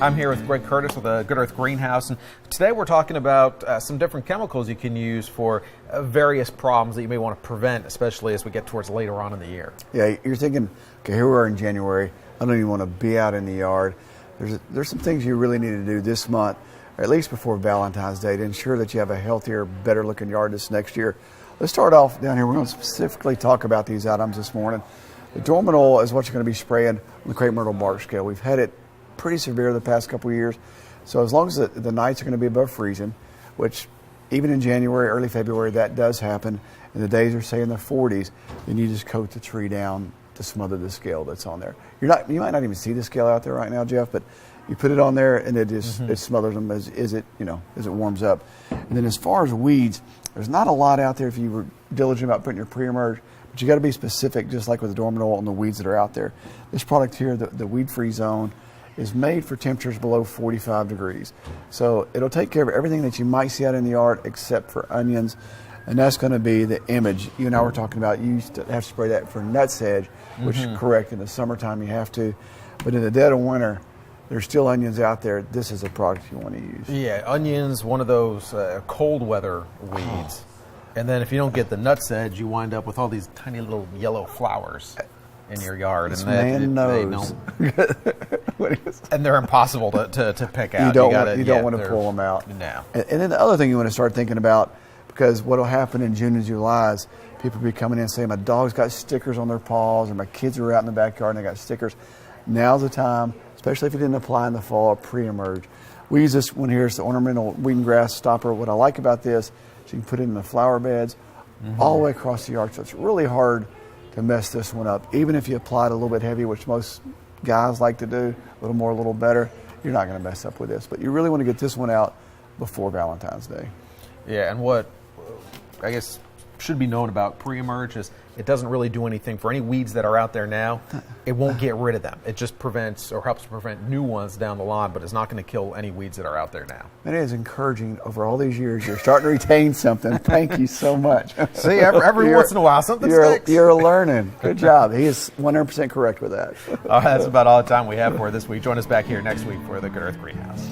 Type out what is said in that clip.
I'm here with Greg Curtis with the Good Earth Greenhouse, and today we're talking about some different chemicals you can use for various problems that you may want to prevent, especially as we get towards later on in the year. Yeah, you're thinking, okay, here we are in January. I don't even want to be out in the yard. There's some things you really need to do this month, or at least before Valentine's Day, to ensure that you have a healthier, better looking yard this next year. Let's start off down here. We're going to specifically talk about these items this morning. The Dorminol is what you're going to be spraying on the crepe myrtle bark scale. We've had it pretty severe the past couple of years. So as long as the nights are going to be above freezing, which even in January, early February, that does happen, and the days are say in the 40s, then you just coat the tree down to smother the scale that's on there. You might not even see the scale out there right now, Jeff, but you put it on there and it just it smothers them as it warms up. And then as far as weeds, there's not a lot out there if you were diligent about putting your pre-emerge, but you got to be specific, just like with the Dorminol and the weeds that are out there. This product here, the weed-free zone, is made for temperatures below 45 degrees. So it'll take care of everything that you might see out in the yard except for onions, and that's going to be the image. You and I were talking about you used to have to spray that for nutsedge, which is correct. In the summertime you have to, but in the dead of winter, there's still onions out there. This is a product you want to use. Yeah, onions, one of those cold weather weeds. And then if you don't get the nutsedge, you wind up with all these tiny little yellow flowers in your yard. This man knows. And they're impossible to pick out. You don't want to pull them out. No. And then the other thing you want to start thinking about, because what will happen in June and July is people will be coming in saying, my dog's got stickers on their paws, or my kids are out in the backyard and they got stickers. Now's the time, especially if you didn't apply in the fall, pre-emerge. We use this one here, it's the ornamental weed and grass stopper. What I like about this is you can put it in the flower beds all the way across the yard, so it's really hard to mess this one up. Even if you apply it a little bit heavy, which most guys like to do, a little more, a little better, you're not going to mess up with this. But you really want to get this one out before Valentine's Day. Yeah, and what I guess should be known about pre-emerge is it doesn't really do anything for any weeds that are out there now. It won't get rid of them. It just prevents or helps prevent new ones down the line, but it's not going to kill any weeds that are out there now. It is encouraging. Over all these years, you're starting to retain something. Thank you so much. See, every once in a while, something sticks. You're learning. Good job. He is 100% correct with that. That's about all the time we have for this week. Join us back here next week for the Good Earth Greenhouse.